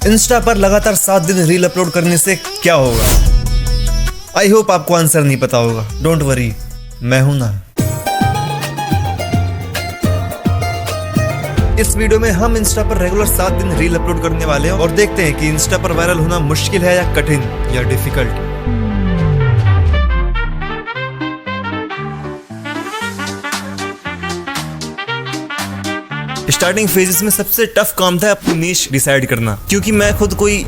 Insta पर लगातार 7 दिन रील अपलोड करने से क्या होगा? आई होप आपको आंसर नहीं पता होगा। डोंट वरी, मैं हूं ना। इस वीडियो में हम इंस्टा पर रेगुलर 7 दिन रील अपलोड करने वाले हैं और देखते हैं कि इंस्टा पर वायरल होना मुश्किल है या कठिन या डिफिकल्ट। स्टार्टिंग फेजेस में सबसे टफ काम था अपनी नीश डिसाइड करना, क्योंकि मैं खुद कोई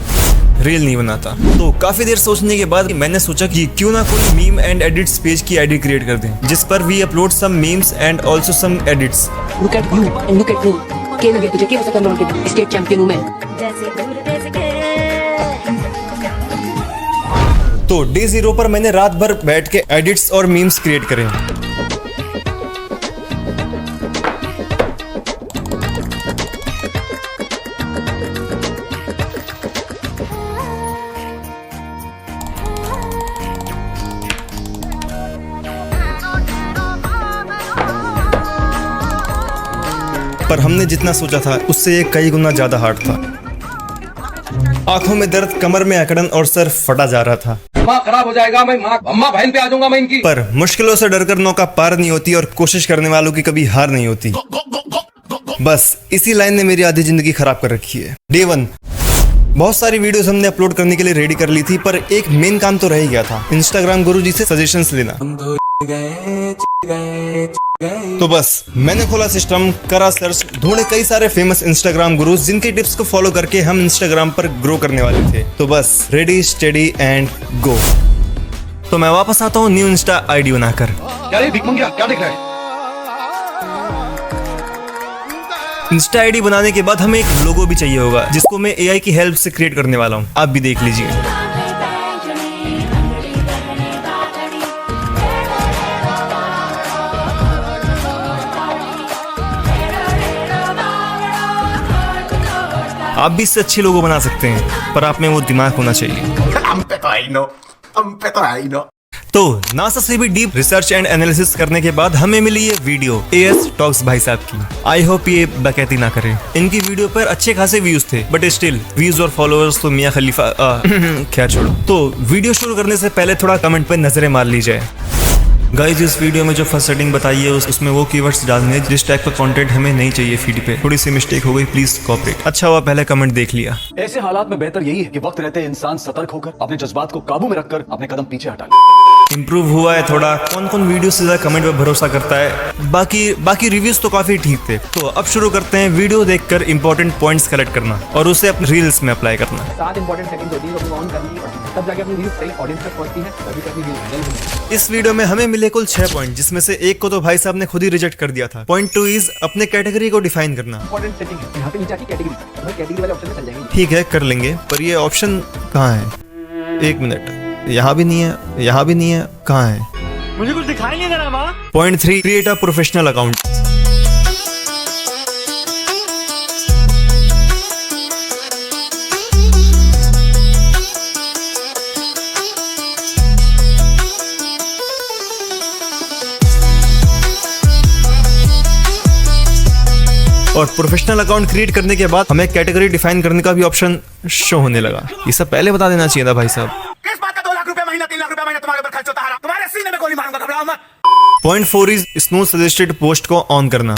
रील नहीं बनाता। तो काफी देर सोचने के बाद मैंने सोचा कि क्यों ना कोई मीम एंड एडिट्स पेज की आईडी क्रिएट कर दें, जिस पर we upload some memes and also some edits. Look at you and look at me. खेल तुझे क्या हो सकता है? स्टेट चैंपियन हूं मैं। तो डे 0 पर मैंने रात भर बैठ के एडिट्स और मीम्स क्रिएट करे। पर हमने जितना सोचा था उससे ये कई गुना ज्यादा हार्ड था। आंखों में दर्द, कमर में अकड़न और सर फटा जा रहा था। दिमाग खराब हो जाएगा, मैं अम्मा बहन पे आ जाऊंगा मैं इनकी। पर मुश्किलों से डरकर नौका पार नहीं होती और कोशिश करने वालों की कभी हार नहीं होती। बस इसी लाइन ने मेरी आधी जिंदगी खराब कर रखी है। डे 1 बहुत सारी वीडियोस हमने अपलोड करने के लिए रेडी कर ली थी, पर एक मेन काम तो रह ही गया था, इंस्टाग्राम गुरु जी से सजेशंस लेना। तो बस मैंने खोला सिस्टम, करा सर्च, ढूंढे कई सारे फेमस इंस्टाग्राम गुरुज जिनके टिप्स को फॉलो करके हम इंस्टाग्राम पर ग्रो करने वाले थे। तो बस रेडी स्टेडी एंड गो। तो मैं वापस आता हूँ न्यू इंस्टा आईडी बनाकर। क्या देख रहा है? इंस्टा आईडी बनाने के बाद हमें एक लोगो भी चाहिए होगा, जिसको मैं एआई की हेल्प से क्रिएट करने वाला हूँ। आप भी देख लीजिए। आप भी इससे अच्छे लोगो बना सकते हैं, पर आप में वो दिमाग होना चाहिए। तो नासा से भी डीप रिसर्च एंड एनालिसिस करने के बाद हमें मिली ये वीडियो एएस टॉक्स भाई साहब की। आई होप ये बकैती ना करें। इनकी वीडियो पर अच्छे खासे व्यूज थे, बट स्टिल व्यूज और फॉलोअर्स तो मियां खलीफा खैर छोड़ो। तो वीडियो शुरू करने से पहले थोड़ा कमेंट पे नजरें मार ली जाए। गाइस, इस वीडियो में जो फर्स्ट सेटिंग बताई है उसमें वो कीवर्ड्स डालने जिस टाइप का कंटेंट हमें नहीं चाहिए फीड पे। थोड़ी सी मिस्टेक हो गई, प्लीज कोऑपरेट। अच्छा हुआ पहले कमेंट देख लिया। ऐसे हालात में बेहतर यही है कि वक्त रहते इंसान सतर्क होकर अपने जज्बात को काबू में रखकर अपने कदम पीछे हटा ले। इम्प्रूव हुआ है थोड़ा। कौन कौन वीडियो से ज्यादा कमेंट पे भरोसा करता है? बाकी रिव्यूज तो काफी ठीक थे। तो अब शुरू करते हैं वीडियो देखकर इंपॉर्टेंट पॉइंट्स कलेक्ट करना और उसे अपने रील्स में अप्लाई करना। 7 इंपॉर्टेंट सेटिंग्स होती है जो ऑन करनी है, तब जाके अपनी रील्स सही ऑडियंस तक पहुंचती है, तभी तक रील्स वायरल होती है। इस वीडियो में हमें मिले कुल 6 पॉइंट, जिसमें से एक को तो भाई साहब ने खुद ही रिजेक्ट कर दिया था। पॉइंट 2 इज अपने कैटेगरी को डिफाइन करना। इंपॉर्टेंट सेटिंग है यहाँ पे नीचे की कैटेगरी, भाई कैटेगरी वाले ऑप्शन में चल जाएंगे। ठीक है, कर लेंगे, पर ये ऑप्शन कहाँ है? एक मिनट, यहाँ भी नहीं है, यहाँ भी नहीं है, कहाँ है? मुझे कुछ दिखाई नहीं दे रहा। Point 3 create a professional account. और प्रोफेशनल अकाउंट क्रिएट करने के बाद हमें कैटेगरी डिफाइन करने का भी ऑप्शन शो होने लगा। ये सब पहले बता देना चाहिए था भाई साहब। किस बात का 2 लाख रुपया महीना 3 लाख रुपया महीना तुम्हारे ऊपर खर्च होता है? तुम्हारे सीने में गोली मारूंगा, घबराओ मत। Point 4 is snow suggested post को ऑन करना।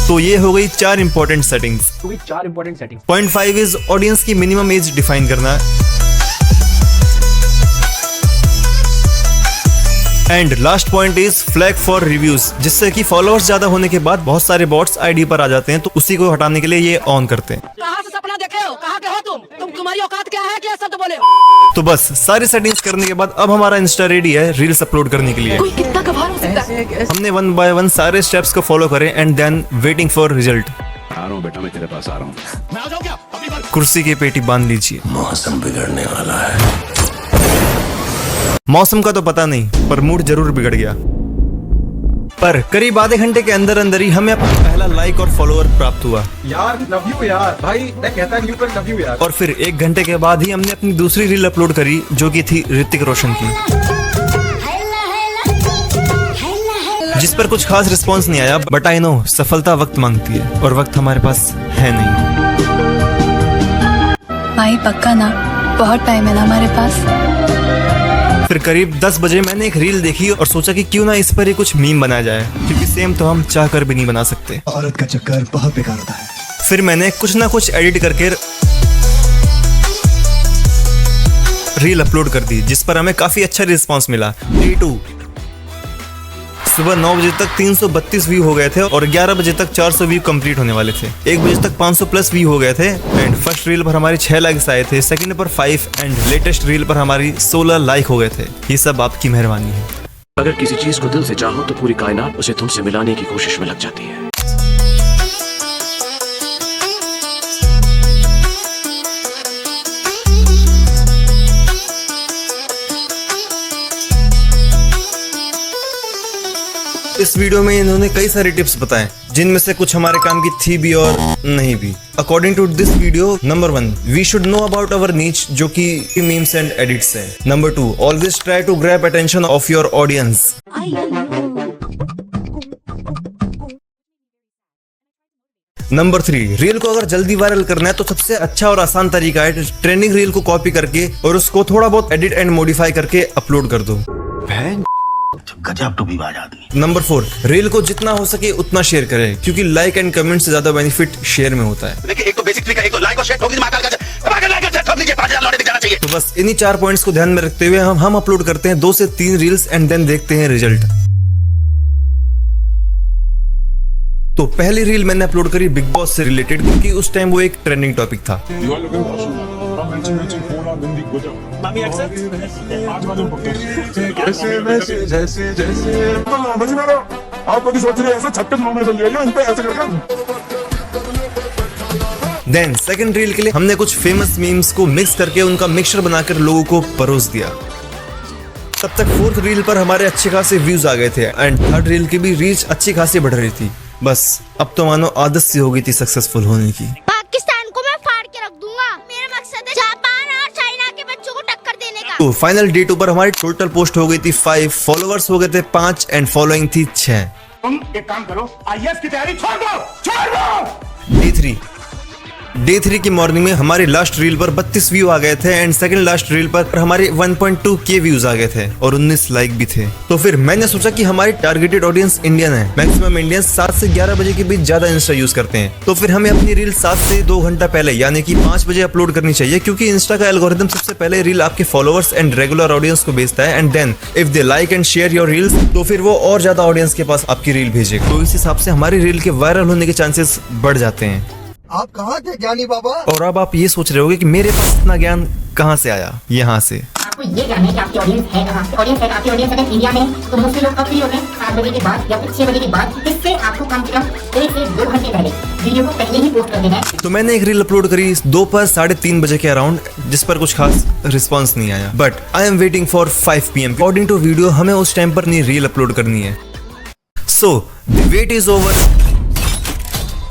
तो ये हो गई 4 important settings. Point 5 is audience की मिनिमम एज डिफाइन करना। And last point is flag for reviews, जिससे कि फॉलोअर्स ज्यादा होने के बाद बहुत सारे बॉट्स आईडी पर आ जाते हैं, तो उसी को हटाने के लिए ये ऑन करते हैं। कहाँ से सपना देखे हो? कहाँ के हो तुम? तुम्हारी औकात क्या है? क्या शब्द बोले? तो बस सारी सेटिंग्स करने के बाद अब हमारा इंस्टा रेडी है रील्स अपलोड करने के लिए। कोई कितना कबाड़ हो सकता है? हमने 1 बाय 1 सारे स्टेप्स को फॉलो करें and then waiting for result. आ रहा हूँ बेटा, मैं तेरे पास आ रहा हूँ। मैं आ जाऊँ क्या? कुर्सी की पेटी बांध लीजिए। मौसम बिगड़ने वाला है। मौसम का तो पता नहीं, पर मूड जरूर बिगड़ गया। पर करीब आधे घंटे के अंदर अंदर ही हमें अपना पहला लाइक और फॉलोअर प्राप्त हुआ। यार लव यू यार, भाई मैं कहता नहीं पर लव यू यार। और फिर 1 घंटे के बाद ही हमने अपनी दूसरी रील अपलोड करी, जो कि थी ऋतिक रोशन की। जिस पर कुछ खास रिस्पॉन्स नहीं आया, बट आई नो सफलता वक्त मांगती है और वक्त हमारे पास है नहीं। भाई पक्का ना, बहुत टाइम है ना हमारे पास। फिर करीब 10 बजे मैंने एक रील देखी और सोचा कि क्यों ना इस पर ही कुछ मीम बनाया जाए, क्योंकि सेम तो हम चाह कर भी नहीं बना सकते। औरत का चक्कर बहुत बेकार होता है। फिर मैंने कुछ ना कुछ एडिट करके रील अपलोड कर दी, जिस पर हमें काफी अच्छा रिस्पांस मिला। Day 2 सुबह 9 बजे तक 332 व्यू हो गए थे और 11 बजे तक 400 व्यू कंप्लीट होने वाले थे। 1 बजे तक 500 प्लस व्यू हो गए थे एंड फर्स्ट रील पर हमारी 6 लाइक्स आए थे, सेकंड पर 5 एंड लेटेस्ट रील पर हमारी 16 लाइक हो गए थे। ये सब आपकी मेहरबानी है। अगर किसी चीज को दिल से चाहो तो पूरी कायनात उसे तुमसे मिलाने की कोशिश में लग जाती है। इस वीडियो में इन्होंने कई सारे टिप्स बताए, जिनमें से कुछ हमारे काम की थी भी और नहीं भी। According to this video, number 1, we should know about our niche, जो कि मीम्स एंड एडिट्स है। Number 2, always try to grab attention of your audience. Number 3, reel को अगर जल्दी वायरल करना है तो सबसे अच्छा और आसान तरीका है ट्रेंडिंग रील को कॉपी करके और उसको थोड़ा बहुत एडिट एंड मॉडिफाई करके अपलोड कर दो। गजब टू भी बाज आदमी। नंबर 4, रील को जितना हो सके उतना शेयर करें, क्योंकि लाइक एंड कमेंट से ज्यादा बेनिफिट शेयर में होता है। देखिए, एक तो बेसिक ट्रिक है, एक तो लाइक और शेयर ठोक दीजिए, लाइक और शेयर ठोक दीजिए, 5000 लौटे दिख जाना चाहिए। तो बस इन्हीं 4 पॉइंट्स को ध्यान में रखते हुए हम अपलोड करते हैं 2 से 3 रील्स एंड देन देखते हैं रिजल्ट। तो पहली रील मैंने अपलोड करी बिग बॉस से रिलेटेड, क्योंकि उस टाइम वो एक ट्रेंडिंग टॉपिक था। देन सेकंड रील के लिए हमने कुछ फेमस मीम्स को मिक्स करके उनका मिक्सचर बनाकर लोगों को परोस दिया। तब तक 4th रील पर हमारे अच्छे खासे व्यूज आ गए थे एंड 3rd रील की भी रीच अच्छी खासी बढ़ रही थी। बस अब तो मानो आदत सी हो गई थी सक्सेसफुल होने की। पाकिस्तान को मैं फाड़ के रख दूंगा। मेरा मकसद है जापान और चाइना के बच्चों को टक्कर देने का। तो फाइनल Day 2 पर हमारी टोटल पोस्ट हो गई थी 5, फॉलोअर्स हो गए थे 5 एंड फॉलोइंग थी 6। तुम एक काम करो, IAS की तैयारी छोड़ दो। Day 3 की मॉर्निंग में हमारी लास्ट रील पर 32 व्यू आ गए थे एंड सेकंड लास्ट रील पर हमारे 1.2K व्यूज आ गए थे और 19 लाइक भी थे। तो फिर मैंने सोचा कि हमारी टारगेटेड ऑडियंस इंडियन है, मैक्सिमम इंडियंस 7 से 11 बजे के बीच ज्यादा इंस्टा यूज करते हैं। तो फिर हमें अपनी रील 7 से 2 घंटा पहले यानी कि 5 बजे अपलोड करनी चाहिए, क्योंकि इंस्टा का एल्गोरिथम सबसे पहले रील आपके फॉलोअर्स एंड रेगुलर ऑडियंस को भेजता है and then if they like and share your reels तो फिर वो और ज्यादा ऑडियंस के पास आपकी रील भेजेगा। तो इस हिसाब से हमारी रील के वायरल होने के चांसेस बढ़ जाते हैं। आप कहाँ थे ज्ञानी बाबा? और अब आप ये सोच रहे होगे कि मेरे पास इतना ज्ञान कहाँ से आया। यहाँ से आपको ये जानना है कि आपकी ऑडियंस है कहाँ। ऑडियंस है, आपकी ऑडियंस अगर इंडिया में तो मोस्टली लोग कब फ्री होते हैं? 7 बजे के बाद या फिर 6 बजे के बाद। इससे आपको कम से कम 1 से 2 घंटे पहले वीडियो को पहले ही पोस्ट कर देना है। तो मैंने एक रील अपलोड करी दोपहर 3:30 बजे के अराउंड, जिस पर कुछ खास रिस्पॉन्स नहीं आया, but I am waiting for 5 PM। According to video हमें उस टाइम पर नहीं रील अपलोड करनी है। So the wait is over,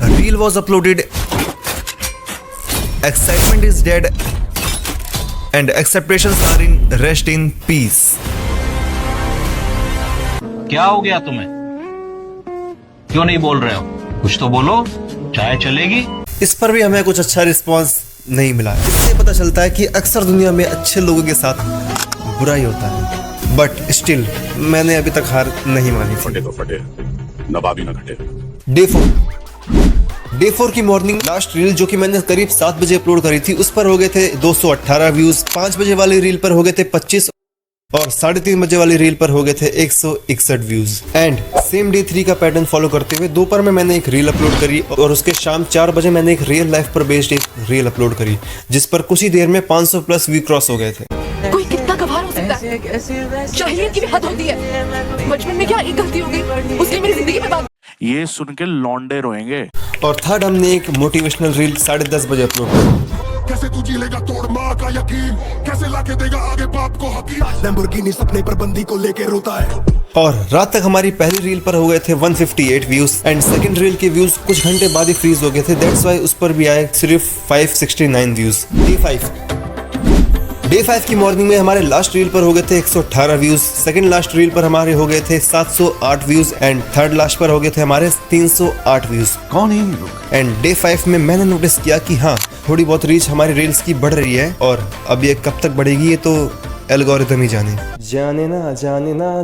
reel was uploaded, excitement is dead and expectations are in rest in peace। क्या हो गया तुम्हें? क्यों नहीं बोल रहे हो? कुछ तो बोलो, चाय चलेगी। इस पर भी हमें कुछ अच्छा रिस्पांस नहीं मिला। इससे पता चलता है कि अक्सर दुनिया में अच्छे लोगों के साथ बुरा ही होता है, बट स्टिल मैंने अभी तक हार नहीं मानी थी। फटे तो फटे, नवाबी न घटे। Day 4 की मॉर्निंग लास्ट रील जो कि मैंने करीब 7 बजे अपलोड करी थी, उस पर हो गए थे 218 व्यूज। 5 बजे वाली रील पर हो गए थे 25 और 3:30 बजे वाली रील पर हो गए थे 161 व्यूज। एंड सेम Day 3 का पैटर्न फॉलो करते हुए दोपहर में मैंने एक रील अपलोड करी और उसके शाम 4 बजे मैंने एक रियल लाइफ पर बेस्ड एक रील अपलोड करी, जिस पर कुछ ही देर में 500 प्लस व्यू क्रॉस हो गए थे। कोई कितना गवार हो सकता है? जाहिलियत की भी हद होती है। बचपन में क्या एक गलती हो गई, उसने मेरी जिंदगी बर्बाद। ये सुन के लौंडे रोएंगे। और थर्ड हमने एक मोटिवेशनल रील 10:30 बजे अपलोड करी। कैसे तू जी लेगा तोड़ माँ का यकीन, कैसे लाके देगा आगे बाप को हकीम। लैम्बोर्गिनी सपने पर बंदी को लेके रोता है। और रात तक हमारी पहली रील पर हो गए थे 158 व्यूज एंड सेकंड रील के व्यूज कुछ घंटे बाद ही फ्रीज हो गए थे। दैट्स व्हाई उस पर भी आए सिर्फ 569 व्यूज। Day 5 डे 5 की मॉर्निंग में हमारे लास्ट रील पर हो गए थे 118 व्यूज, सेकंड लास्ट रील पर हमारे हो गए थे 708 व्यूज एंड थर्ड लास्ट पर हो गए थे हमारे 308 व्यूज। कौन है ये लोग? एंड डे 5 में मैंने नोटिस किया कि हाँ, थोड़ी बहुत रीच हमारी रील्स की बढ़ रही है और अब ये कब तक बढ़ेगी ये तो एल्गोरिथम ही जाने। जाने ना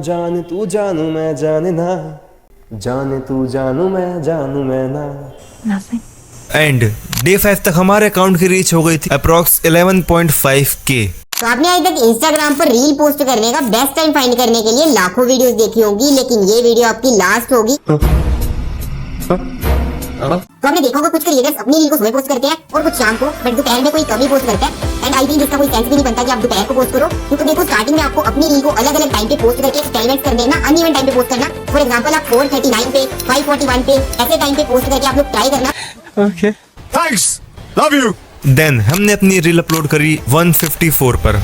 जाने तू जानू मैं जाने ना, जाने तू जानू मैं ना। एंड डे 5 तक हमारे अकाउंट की रीच हो गई थी अप्रॉक्स 11.5K। तो आपने अभी तक इंस्टाग्राम पर रील पोस्ट करने का बेस्ट टाइम फाइंड करने के लिए लाखों वीडियोस देखी होंगी, लेकिन ये वीडियो आपकी लास्ट होगी। तो आपने देखा होगा कुछ क्रिएटर्स अपनी रील को सुबह पोस्ट करते हैं और कुछ शाम को, बट दोपहर में कोई कभी पोस्ट करता है। एंड आई थिंक इसका कोई सेंस भी नहीं बनता कि आप दोपहर को पोस्ट करो, क्योंकि देखो स्टार्टिंग में आपको अपनी रील को अलग अलग टाइम पे पोस्ट करके एक्सपेरिमेंट कर देना, अनइवन टाइम पे पोस्ट करना। फॉर एग्जांपल आप 4:39 पे, 5:41 पे ऐसे टाइम पे पोस्ट करके आप लोग ट्राई करना। Okay thanks, love you. Then हमने अपनी रील अपलोड करी 154 पर।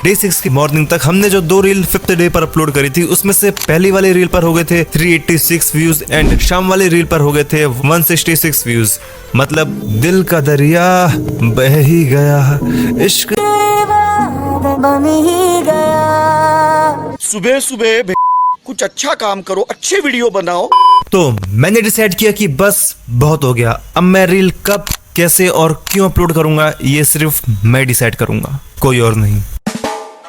डे 6 की मॉर्निंग तक हमने जो 2 रील 5th डे पर अपलोड करी थी उसमें से पहली वाली रील पर हो गए थे 386 व्यूज एंड शाम वाली रील पर हो गए थे 166 व्यूज। मतलब दिल का दरिया बह ही गया, इश्क बन ही गया। सुबह सुबह कुछ अच्छा काम करो, अच्छे वीडियो बनाओ। तो मैंने डिसाइड किया कि बस बहुत हो गया, अब मैं रील कब, कैसे और क्यों अपलोड करूंगा ये सिर्फ मैं डिसाइड करूंगा, कोई और नहीं।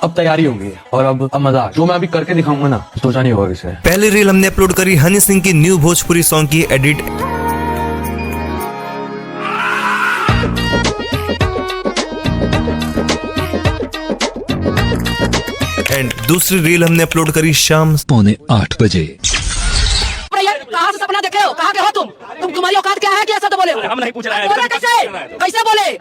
अब तैयारी हो गई है और अब मजा, जो मैं अभी करके दिखाऊंगा ना, सोचा नहीं होगा किसे। पहली रील हमने अपलोड करी हनी सिंह की न्यू भोजपुरी सॉन्ग की एडिट एंड दूसरी रील हमने अपलोड करी शाम 7:45 बजे। कहाँ से सपना देखे हो, कहाँ के हो तुम तुम्हारी औकात क्या है कि ऐसा तो बोले हो? हम नहीं पूछ रहे हैं कैसे बोले।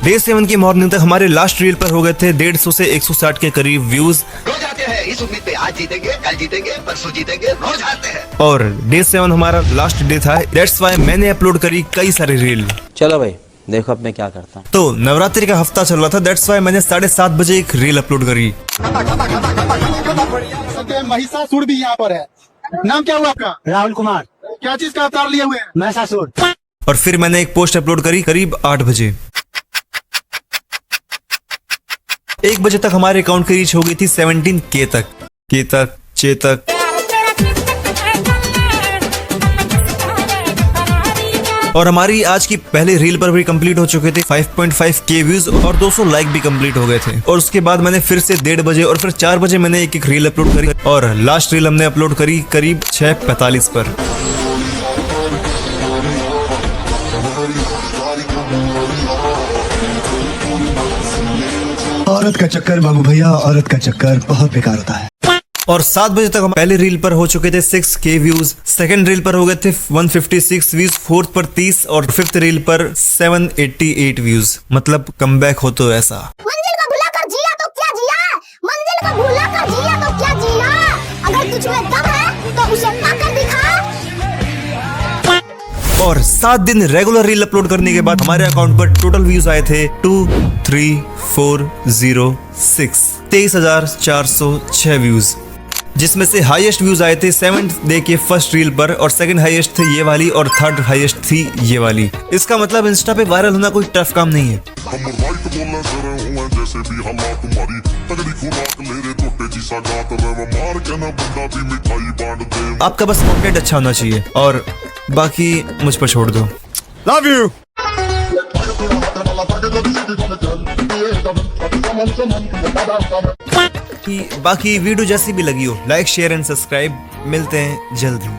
डे 7 की मॉर्निंग तक हमारे लास्ट रील पर हो गए थे 150 से 160 के करीब व्यूज। रोज आते हैं इस उम्मीद पे, आज जीतेंगे, कल जीतेंगे, परसों जीतेंगे, रोज आते हैं। और डे 7 हमारा लास्ट डे था, दैट्स व्हाई मैंने अपलोड करी कई सारी रील। चलो भाई देखो अब मैं क्या करता हूँ। तो नवरात्रि का हफ्ता चल रहा था, दैट्स व्हाई मैंने 7:30 बजे एक रील अपलोड करी। महिषासुर भी यहाँ पर है। नाम क्या हुआ आपका? राहुल कुमार। क्या चीज का अवतार लिए हुए हैं? महिषासुर। और फिर मैंने एक पोस्ट अपलोड करी करीब 8 बजे। 1 बजे तक हमारे अकाउंट की रीच हो गई थी 17K तक। चेतक और हमारी आज की पहली रील पर भी कंप्लीट हो चुके थे 5.5K व्यूज और 200 लाइक भी कंप्लीट हो गए थे। और उसके बाद मैंने फिर से 1:30 बजे और फिर 4 बजे मैंने एक रील अपलोड करी और लास्ट रील हमने अपलोड करी करीब 6:45 पर। औरत का चक्कर बाबू भैया, औरत का चक्कर बहुत बेकार होता है। और 7 बजे तक हम पहली रील पर हो चुके थे 6K व्यूज, सेकंड रील पर हो गए थे 156 व्यूज, फोर्थ पर 30 और 5th रील पर 788 व्यूज। मतलब कमबैक हो तो ऐसा। मंजिल को भुला कर जिया तो क्या जिया, मंजिल को भुला कर जिया तो क्या जिया, अगर तुझ में दम है तो उसे पाकर दिखा। और 7 दिन रेगुलर रील अपलोड करने के बाद हमारे अकाउंट पर टोटल व्यूज आए थे 23406, 23,406 व्यूज, जिसमें से हाईएस्ट व्यूज आए थे 7th डे के फर्स्ट रील पर और सेकंड हाईएस्ट थे ये वाली और थर्ड हाईएस्ट थी ये वाली। इसका मतलब इंस्टा पे वायरल होना कोई टफ काम नहीं है। हम राइट बोलना जरा हुआ जैसे भी हालात तुम्हारी तगड़ी खुराक मेरे टोटे जी सागात रव मार के ना बंदा भी मिठाई बांट दे। आपका बस कंटेंट अच्छा होना चाहिए और बाकी मुझ पर छोड़ दो। Love you. बाकी वीडियो जैसी भी लगी हो लाइक शेयर एंड सब्सक्राइब। मिलते हैं जल्द ही।